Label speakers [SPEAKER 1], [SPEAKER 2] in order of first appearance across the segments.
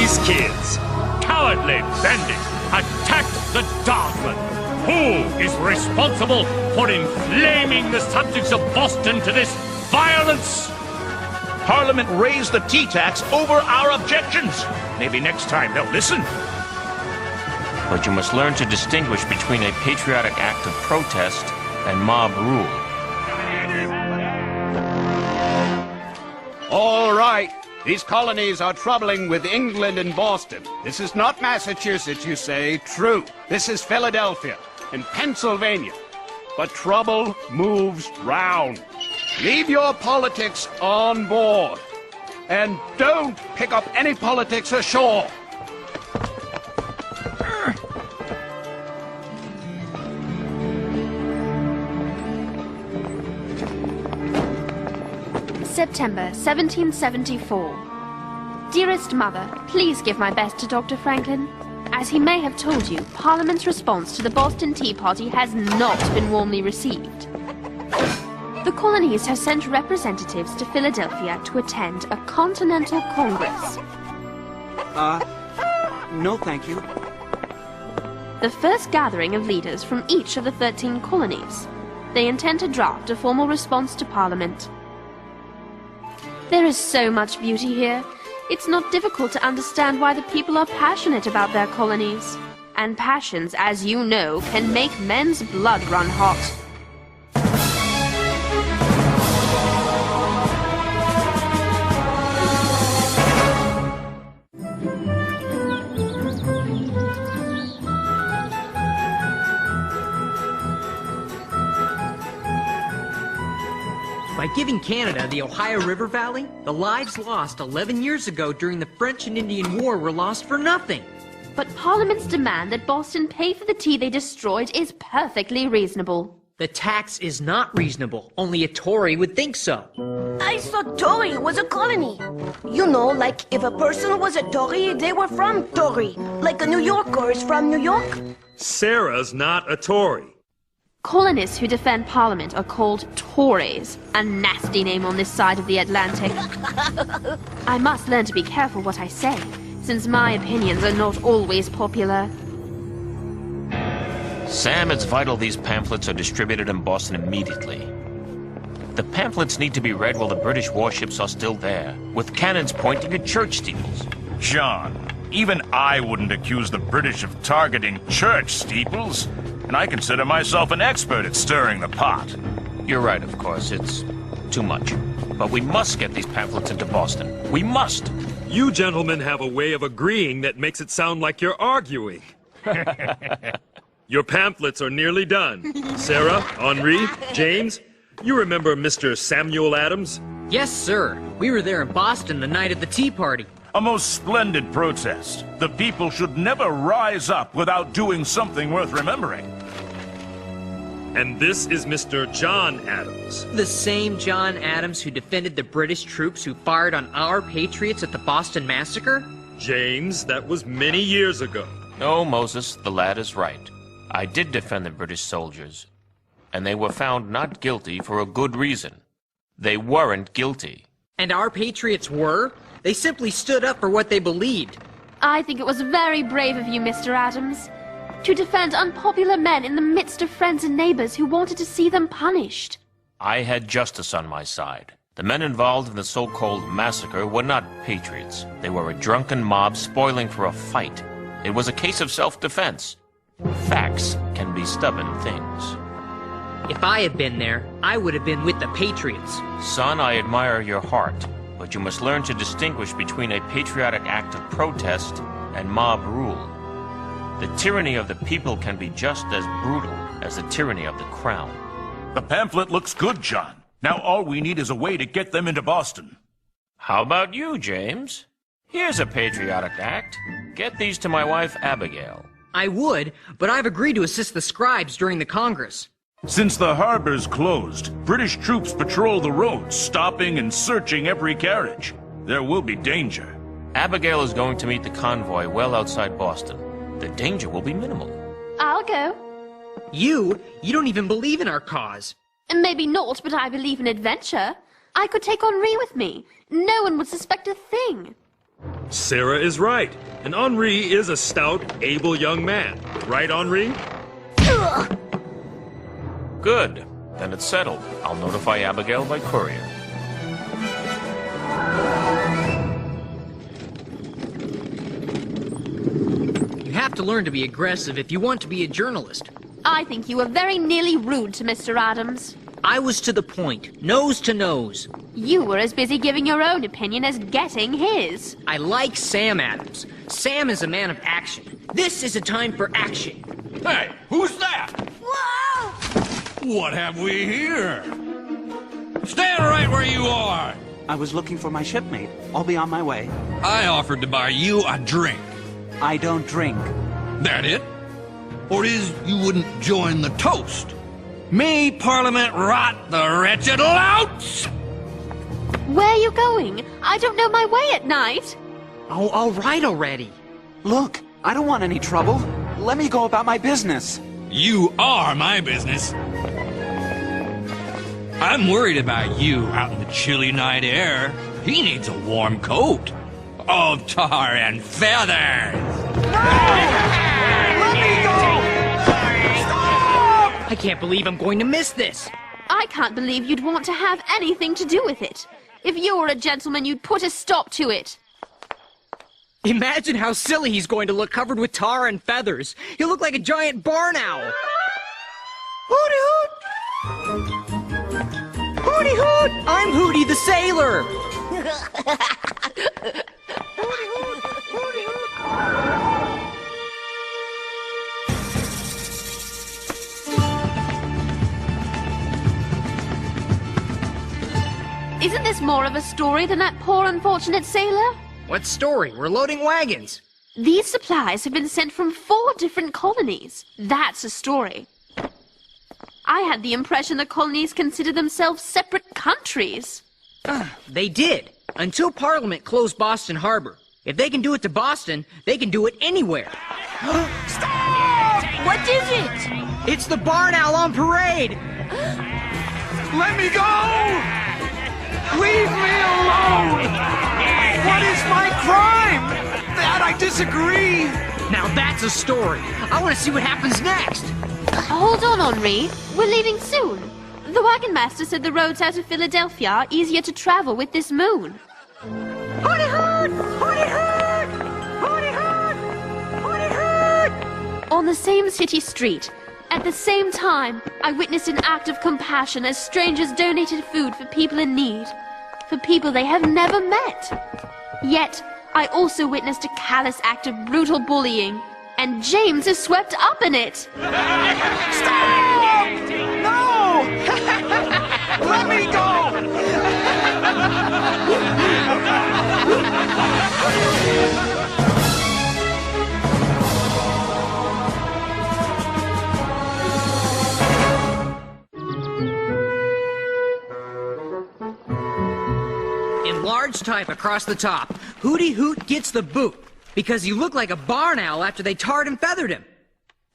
[SPEAKER 1] These kids, cowardly bandits, attacked the Darkman. Who is responsible for inflaming the subjects of Boston to this violence?
[SPEAKER 2] Parliament raised the tea tax over our objections. Maybe next time they'll listen.
[SPEAKER 3] But you must learn to distinguish between a patriotic act of protest and mob rule.
[SPEAKER 4] All right. These colonies are troubling with England and Boston. This is not Massachusetts, you say. True. This is Philadelphia and Pennsylvania. But trouble moves round. Leave your politics on board. And don't pick up any politics ashore.
[SPEAKER 5] September 1774. Dearest Mother, please give my best to Dr. Franklin. As he may have told you, Parliament's response to the Boston Tea Party has not been warmly received. The colonies have sent representatives to Philadelphia to attend a Continental Congress.
[SPEAKER 6] No thank you.
[SPEAKER 5] The first gathering of leaders from each of the 13 colonies. They intend to draft a formal response to Parliament. There is so much beauty here. It's not difficult to understand why the people are passionate about their colonies. And passions, as you know, can make men's blood run hot.
[SPEAKER 7] By giving Canada the Ohio River Valley, the lives lost 11 years ago during the French and Indian War were lost for nothing.
[SPEAKER 5] But Parliament's demand that Boston pay for the tea they destroyed is perfectly reasonable.
[SPEAKER 7] The tax is not reasonable. Only a Tory would think so.
[SPEAKER 8] I thought Tory was a colony. You know, like if a person was a Tory, they were from Tory. Like a New Yorker is from New York.
[SPEAKER 1] Sarah's not a Tory.
[SPEAKER 5] Colonists who defend Parliament are called Tories, a nasty name on this side of the Atlantic. I must learn to be careful what I say, since my opinions are not always popular.
[SPEAKER 3] Sam, it's vital these pamphlets are distributed in Boston immediately. The pamphlets need to be read while the British warships are still there, with cannons pointing at church steeples.
[SPEAKER 2] John, even I wouldn't accuse the British of targeting church steeples. And I consider myself an expert at stirring the pot.
[SPEAKER 3] You're right, of course. It's too much. But we must get these pamphlets into Boston. We must!
[SPEAKER 1] You gentlemen have a way of agreeing that makes it sound like you're arguing. Your pamphlets are nearly done. Sarah, Henri, James, you remember Mr. Samuel Adams?
[SPEAKER 7] Yes, sir. We were there in Boston the night of the Tea Party.
[SPEAKER 2] A most splendid protest. The people should never rise up without doing something worth remembering.
[SPEAKER 1] And this is Mr. John Adams.
[SPEAKER 7] The same John Adams who defended the British troops who fired on our patriots at the Boston Massacre?
[SPEAKER 1] James, that was many years ago.
[SPEAKER 3] No, Moses, the lad is right. I did defend the British soldiers. And they were found not guilty for a good reason. They weren't guilty.
[SPEAKER 7] And our patriots were? They simply stood up for what they believed.
[SPEAKER 5] I think it was very brave of you, Mr. Adams, to defend unpopular men in the midst of friends and neighbors who wanted to see them punished.
[SPEAKER 3] I had justice on my side. The men involved in the so-called massacre were not patriots. They were a drunken mob spoiling for a fight. It was a case of self-defense. Facts can be stubborn things.
[SPEAKER 7] If I had been there, I would have been with the patriots.
[SPEAKER 3] Son, I admire your heart. But you must learn to distinguish between a patriotic act of protest and mob rule. The tyranny of the people can be just as brutal as the tyranny of the crown.
[SPEAKER 2] The pamphlet looks good, John. Now all we need is a way to get them into Boston.
[SPEAKER 3] How about you, James? Here's a patriotic act. Get these to my wife, Abigail.
[SPEAKER 7] I would, but I've agreed to assist the scribes during the Congress.
[SPEAKER 2] Since the harbor's closed, British troops patrol the roads, stopping and searching every carriage. There will be danger.
[SPEAKER 3] Abigail is going to meet the convoy well outside Boston. The danger will be minimal.
[SPEAKER 5] I'll go.
[SPEAKER 7] You don't even believe in our cause.
[SPEAKER 5] Maybe not, but I believe in adventure. I could take Henri with me. No one would suspect a thing.
[SPEAKER 1] Sarah is right, and Henri is a stout, able young man. Right, Henri?
[SPEAKER 3] Good. Then it's settled. I'll notify Abigail by courier.
[SPEAKER 7] You have to learn to be aggressive if you want to be a journalist.
[SPEAKER 5] I think you were very nearly rude to Mr. Adams.
[SPEAKER 7] I was to the point, nose to nose.
[SPEAKER 5] You were as busy giving your own opinion as getting his.
[SPEAKER 7] I like Sam Adams. Sam is a man of action. This is a time for action.
[SPEAKER 6] Hey, who's that?
[SPEAKER 8] Whoa!
[SPEAKER 6] What have we here? Stand right where you are!
[SPEAKER 9] I was looking for my shipmate. I'll be on my way.
[SPEAKER 6] I offered to buy you a drink.
[SPEAKER 9] I don't drink.
[SPEAKER 6] That it? Or is you wouldn't join the toast? Me Parliament rot the wretched louts!
[SPEAKER 5] Where are you going? I don't know my way at night.
[SPEAKER 7] Oh, all right already.
[SPEAKER 9] Look, I don't want any trouble. Let me go about my business.
[SPEAKER 6] You are my business. I'm worried about you out in the chilly night air. He needs a warm coat of tar and feathers.
[SPEAKER 9] Let me go! Stop!
[SPEAKER 7] I can't believe I'm going to miss this.
[SPEAKER 5] I can't believe you'd want to have anything to do with it. If you were a gentleman, you'd put a stop to it.
[SPEAKER 7] Imagine how silly he's going to look covered with tar and feathers. He'll look like a giant barn owl. Hooty hoot! Hooty hoot! I'm Hooty the sailor! Hooty hoot! Hooty hoot!
[SPEAKER 5] Isn't this more of a story than that poor unfortunate sailor?
[SPEAKER 7] What story? We're loading wagons.
[SPEAKER 5] These supplies have been sent from 4 different colonies. That's a story. I had the impression the colonies consider themselves separate countries.
[SPEAKER 7] They did, until Parliament closed Boston Harbor. If they can do it to Boston, they can do it anywhere.
[SPEAKER 8] Stop! What is it?
[SPEAKER 7] It's the barn owl on parade!
[SPEAKER 9] Let me go! Leave me alone! What is my crime? That I disagree!
[SPEAKER 7] Now that's a story. I want to see what happens next.
[SPEAKER 5] Hold on, Henri. We're leaving soon. The wagon master said the roads out of Philadelphia are easier to travel with this moon.
[SPEAKER 7] Hooty hoot! Hooty hoot! Hooty hoot! Hooty hoot!
[SPEAKER 5] On the same city street, at the same time, I witnessed an act of compassion as strangers donated food for people in need, for people they have never met. Yet, I also witnessed a callous act of brutal bullying, and James is swept up in it.
[SPEAKER 9] Stop! No! Let me go!
[SPEAKER 7] In large type across the top, Hooty Hoot gets the boot because he looked like a barn owl after they tarred and feathered him.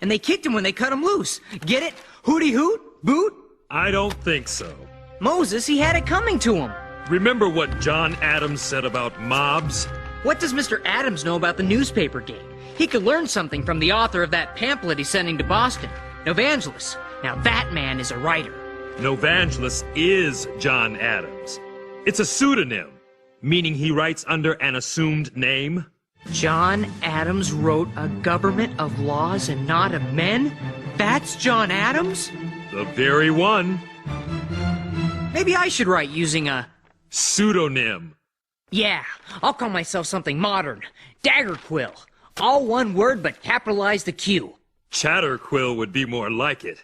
[SPEAKER 7] And they kicked him when they cut him loose. Get it? Hooty Hoot? Boot?
[SPEAKER 1] I don't think so.
[SPEAKER 7] Moses, he had it coming to him.
[SPEAKER 1] Remember what John Adams said about mobs?
[SPEAKER 7] What does Mr. Adams know about the newspaper game? He could learn something from the author of that pamphlet he's sending to Boston, Novangelis. Now that man is a writer.
[SPEAKER 1] Novangelis is John Adams. It's a pseudonym, meaning he writes under an assumed name.
[SPEAKER 7] John Adams wrote a government of laws and not of men? That's John Adams?
[SPEAKER 1] The very one.
[SPEAKER 7] Maybe I should write using a...
[SPEAKER 1] Pseudonym.
[SPEAKER 7] Yeah, I'll call myself something modern. Daggerquill. All one word, but capitalize the Q.
[SPEAKER 1] Chatterquill would be more like it.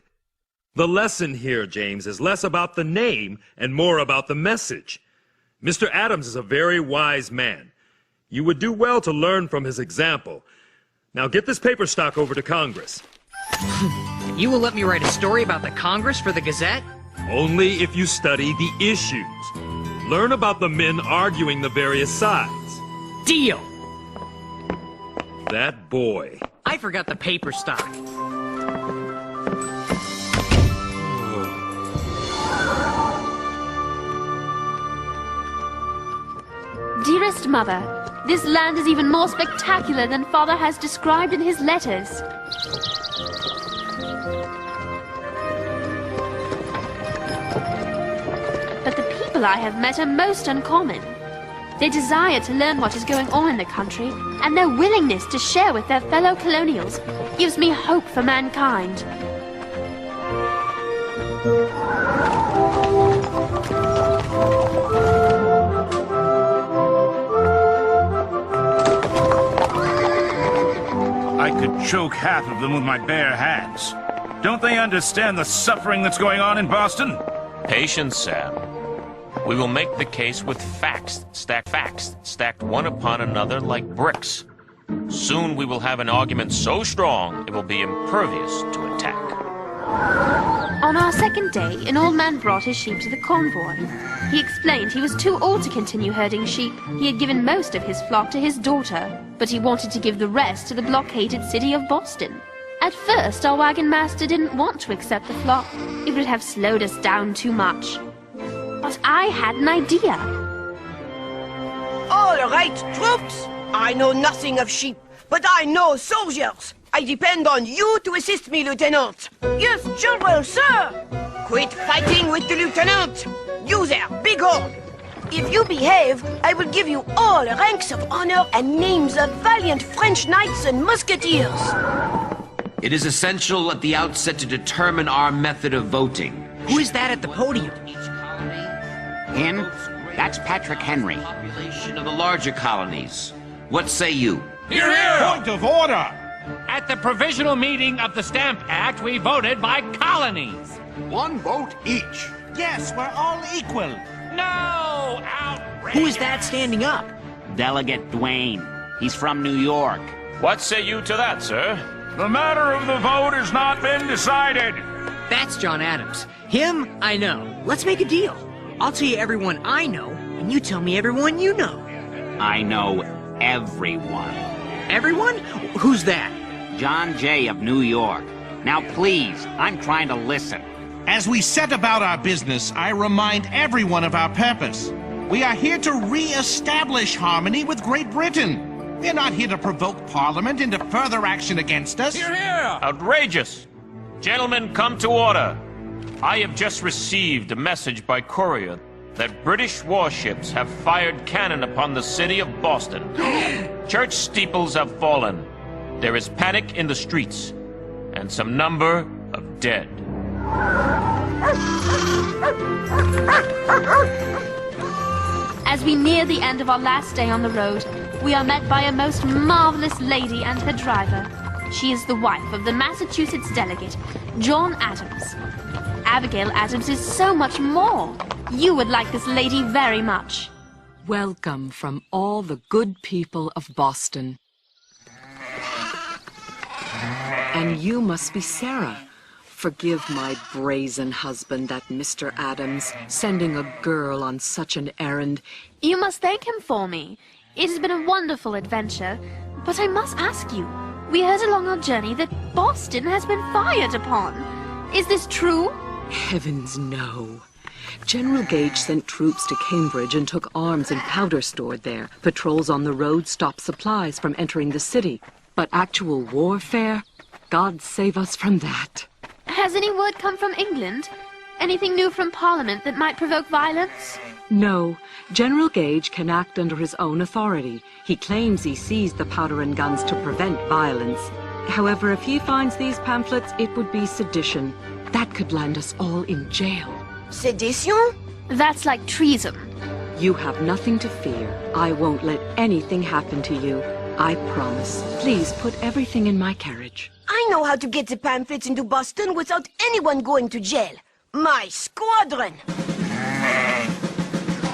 [SPEAKER 1] The lesson here, James, is less about the name and more about the message. Mr. Adams is a very wise man. You would do well to learn from his example. Now get this paper stock over to Congress.
[SPEAKER 7] You will let me write a story about the Congress for the Gazette?
[SPEAKER 1] Only if you study the issues. Learn about the men arguing the various sides.
[SPEAKER 7] Deal!
[SPEAKER 1] That boy.
[SPEAKER 7] I forgot the paper stock.
[SPEAKER 5] Dearest Mother, This land is even more spectacular than Father has described in his letters. But the people I have met are most uncommon. Their desire to learn what is going on in the country and their willingness to share with their fellow colonials gives me hope for mankind.
[SPEAKER 2] I could choke half of them with my bare hands. Don't they understand the suffering that's going on in Boston?
[SPEAKER 3] Patience, Sam. We will make the case with facts stacked one upon another like bricks. Soon we will have an argument so strong it will be impervious to attack.
[SPEAKER 5] On our second day, an old man brought his sheep to the convoy. He explained he was too old to continue herding sheep. He had given most of his flock to his daughter, but he wanted to give the rest to the blockaded city of Boston. At first, our wagon master didn't want to accept the flock. It would have slowed us down too much. But I had an idea.
[SPEAKER 8] All right, troops. I know nothing of sheep, but I know soldiers. I depend on you to assist me, Lieutenant. Yes, General, sir. Quit fighting with the Lieutenant. You there, big horn. If you behave, I will give you all ranks of honor and names of valiant French knights and musketeers.
[SPEAKER 10] It is essential at the outset to determine our method of voting.
[SPEAKER 7] Who is that at the podium?
[SPEAKER 11] Him? That's Patrick Henri.
[SPEAKER 10] Population of the larger colonies. What say you?
[SPEAKER 6] Hear, hear!
[SPEAKER 12] Point of order!
[SPEAKER 13] At the provisional meeting of the Stamp Act, we voted by colonies.
[SPEAKER 4] One vote each.
[SPEAKER 12] Yes, we're all equal.
[SPEAKER 13] No! Outrageous!
[SPEAKER 7] Who is that standing up?
[SPEAKER 11] Delegate Dwayne. He's from New York.
[SPEAKER 3] What say you to that, sir?
[SPEAKER 2] The matter of the vote has not been decided.
[SPEAKER 7] That's John Adams. Him, I know. Let's make a deal. I'll tell you everyone I know, and you tell me everyone you know.
[SPEAKER 11] I know everyone.
[SPEAKER 7] Everyone? Who's that?
[SPEAKER 11] John Jay of New York. Now please, I'm trying to listen.
[SPEAKER 12] As we set about our business, I remind everyone of our purpose. We are here to re-establish harmony with Great Britain. We're not here to provoke Parliament into further action against us.
[SPEAKER 6] Hear, hear!
[SPEAKER 3] Outrageous! Gentlemen, come to order. I have just received a message by courier that British warships have fired cannon upon the city of Boston. Church steeples have fallen. There is panic in the streets, and some number of dead.
[SPEAKER 5] As we near the end of our last day on the road, we are met by a most marvelous lady and her driver. She is the wife of the Massachusetts delegate, John Adams. Abigail Adams is so much more. You would like this lady very much.
[SPEAKER 14] Welcome from all the good people of Boston. And you must be Sarah. Forgive my brazen husband, that Mr. Adams, sending a girl on such an errand.
[SPEAKER 5] You must thank him for me. It has been a wonderful adventure. But I must ask you, we heard along our journey that Boston has been fired upon. Is this true?
[SPEAKER 14] Heavens, no. General Gage sent troops to Cambridge and took arms and powder stored there. Patrols on the road stopped supplies from entering the city. But actual warfare? God save us from that.
[SPEAKER 5] Has any word come from England? Anything new from Parliament that might provoke violence?
[SPEAKER 14] No. General Gage can act under his own authority. He claims he seized the powder and guns to prevent violence. However, if he finds these pamphlets, it would be sedition. That could land us all in jail.
[SPEAKER 8] Sedition?
[SPEAKER 5] That's like treason.
[SPEAKER 14] You have nothing to fear. I won't let anything happen to you. I promise. Please put everything in my carriage.
[SPEAKER 8] I know how to get the pamphlets into Boston without anyone going to jail. My squadron!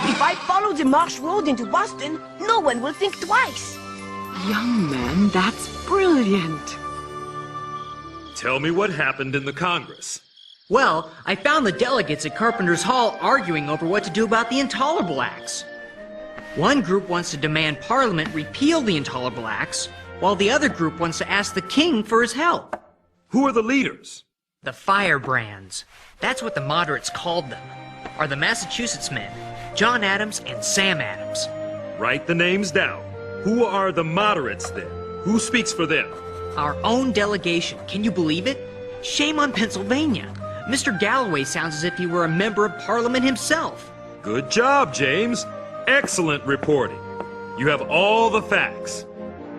[SPEAKER 8] If I follow the marsh road into Boston, no one will think twice.
[SPEAKER 14] Young man, that's brilliant.
[SPEAKER 1] Tell me what happened in the Congress.
[SPEAKER 7] Well, I found the delegates at Carpenter's Hall arguing over what to do about the Intolerable Acts. One group wants to demand Parliament repeal the Intolerable Acts, while the other group wants to ask the king for his help.
[SPEAKER 1] Who are the leaders?
[SPEAKER 7] The firebrands. That's what the moderates called them. Are the Massachusetts men, John Adams and Sam Adams.
[SPEAKER 1] Write the names down. Who are the moderates, then? Who speaks for them?
[SPEAKER 7] Our own delegation. Can you believe it? Shame on Pennsylvania. Mr. Galloway sounds as if he were a member of Parliament himself.
[SPEAKER 1] Good job, James. Excellent reporting. You have all the facts.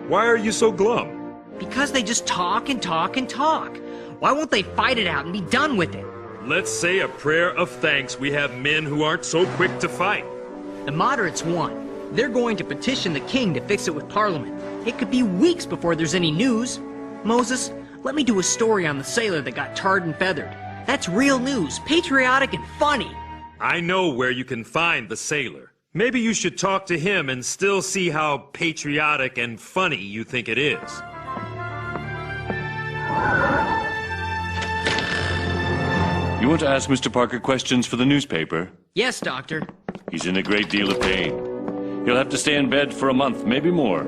[SPEAKER 1] Why are you so glum?
[SPEAKER 7] Because they just talk and talk and talk. Why won't they fight it out and be done with it?
[SPEAKER 1] Let's say a prayer of thanks we have men who aren't so quick to fight.
[SPEAKER 7] The moderates won. They're going to petition the king to fix it with Parliament. It could be weeks before there's any news. Moses, let me do a story on the sailor that got tarred and feathered. That's real news, patriotic and funny.
[SPEAKER 1] I know where you can find the sailor. Maybe you should talk to him and still see how patriotic and funny you think it is.
[SPEAKER 15] You want to ask Mr. Parker questions for the newspaper?
[SPEAKER 7] Yes, Doctor.
[SPEAKER 15] He's in a great deal of pain. He'll have to stay in bed for a month, maybe more.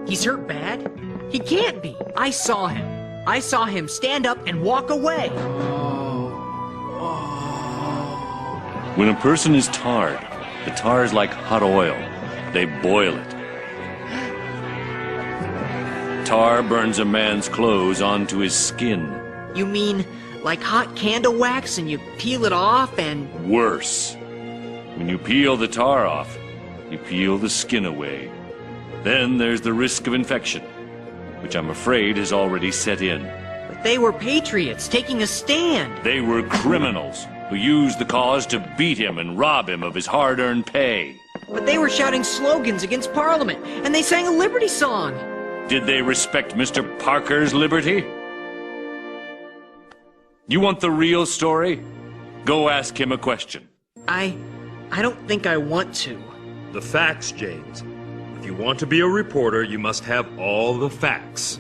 [SPEAKER 7] He's hurt bad? He can't be. I saw him. I saw him stand up and walk away.
[SPEAKER 15] When a person is tarred, the tar is like hot oil. They boil it. Tar burns a man's clothes onto his skin.
[SPEAKER 7] You mean like hot candle wax and you peel it off and...
[SPEAKER 15] Worse. When you peel the tar off, you peel the skin away. Then there's the risk of infection, which I'm afraid has already set in.
[SPEAKER 7] But they were patriots taking a stand.
[SPEAKER 15] They were criminals who used the cause to beat him and rob him of his hard-earned pay.
[SPEAKER 7] But they were shouting slogans against Parliament, and they sang a liberty song.
[SPEAKER 15] Did they respect Mr. Parker's liberty? You want the real story? Go ask him a question.
[SPEAKER 7] I don't think I want to.
[SPEAKER 1] The facts, James. If you want to be a reporter, you must have all the facts.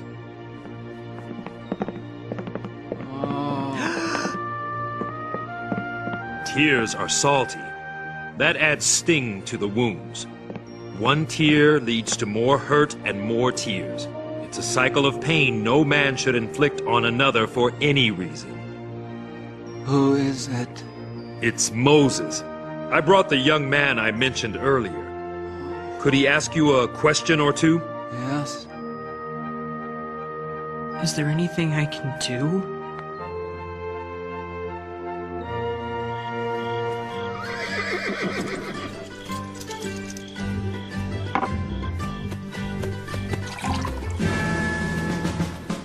[SPEAKER 1] Tears are salty. That adds sting to the wounds. One tear leads to more hurt and more tears. It's a cycle of pain no man should inflict on another for any reason.
[SPEAKER 9] Who is it?
[SPEAKER 1] It's Moses. I brought the young man I mentioned earlier. Could he ask you a question or two?
[SPEAKER 9] Yes.
[SPEAKER 7] Is there anything I can do?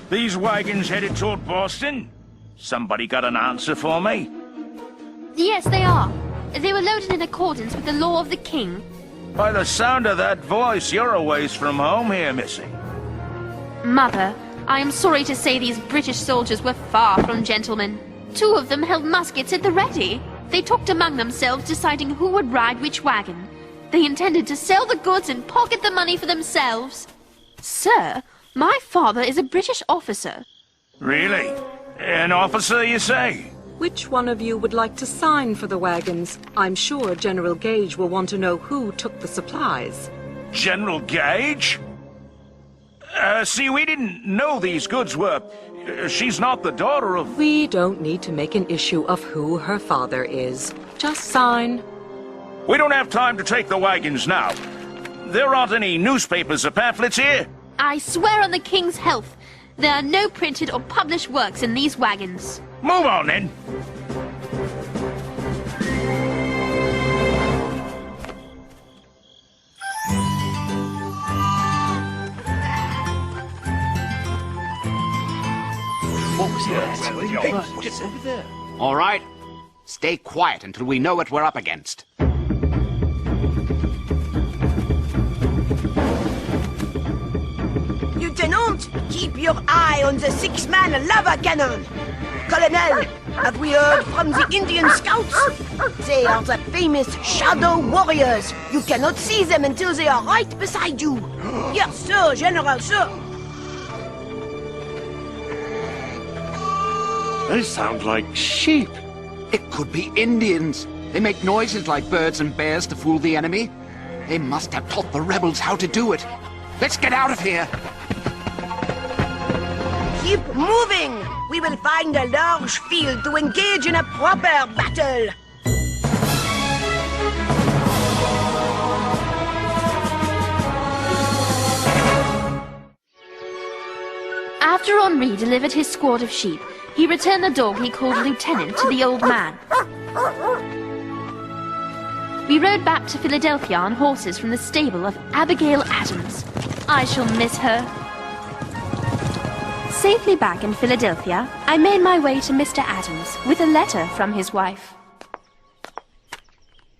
[SPEAKER 2] These wagons headed toward Boston? Somebody got an answer for me?
[SPEAKER 5] Yes, they are. They were loaded in accordance with the law of the king.
[SPEAKER 2] By the sound of that voice, you're a ways from home here, missy.
[SPEAKER 5] Mother, I am sorry to say these British soldiers were far from gentlemen. 2 of them held muskets at the ready. They talked among themselves, deciding who would ride which wagon. They intended to sell the goods and pocket the money for themselves. Sir, my father is a British officer.
[SPEAKER 2] Really? An officer, you say?
[SPEAKER 14] Which one of you would like to sign for the wagons? I'm sure General Gage will want to know who took the supplies.
[SPEAKER 2] General Gage? See, we didn't know these goods were... she's not the daughter of...
[SPEAKER 14] We don't need to make an issue of who her father is. Just sign.
[SPEAKER 2] We don't have time to take the wagons now. There aren't any newspapers or pamphlets here.
[SPEAKER 5] I swear on the king's health, there are no printed or published works in these wagons.
[SPEAKER 2] Move on, then.
[SPEAKER 4] What was that? Hey, what's over there?
[SPEAKER 11] All right. Stay quiet until we know what we're up against.
[SPEAKER 8] Lieutenant, keep your eye on the 6-man lava cannon. Colonel, have we heard from the Indian scouts? They are the famous shadow warriors. You cannot see them until they are right beside you. Yes, sir, General, sir.
[SPEAKER 4] They sound like sheep.
[SPEAKER 11] It could be Indians. They make noises like birds and bears to fool the enemy. They must have taught the rebels how to do it. Let's get out of here.
[SPEAKER 8] Keep moving. We will find a large field to engage in a proper battle.
[SPEAKER 5] After Henri delivered his squad of sheep, he returned the dog he called Lieutenant to the old man. We rode back to Philadelphia on horses from the stable of Abigail Adams. I shall miss her. Safely back in Philadelphia, I made my way to Mr. Adams with a letter from his wife.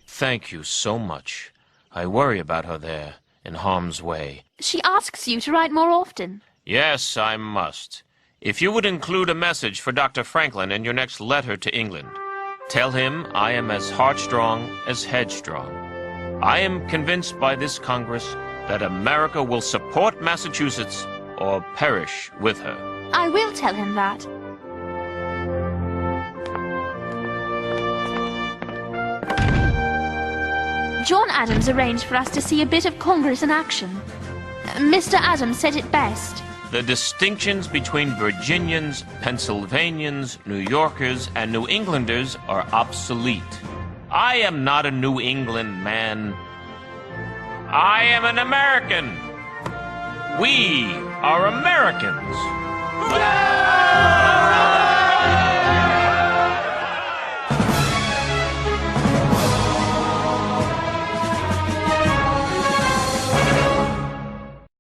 [SPEAKER 3] Thank you so much. I worry about her there, in harm's way.
[SPEAKER 5] She asks you to write more often.
[SPEAKER 3] Yes, I must. If you would include a message for Dr. Franklin in your next letter to England, tell him I am as heartstrong as headstrong. I am convinced by this Congress that America will support Massachusetts or perish with her.
[SPEAKER 5] I will tell him that. John Adams arranged for us to see a bit of Congress in action. Mr. Adams said it best.
[SPEAKER 3] The distinctions between Virginians, Pennsylvanians, New Yorkers, and New Englanders are obsolete. I am not a New England man. I am an American. We are Americans.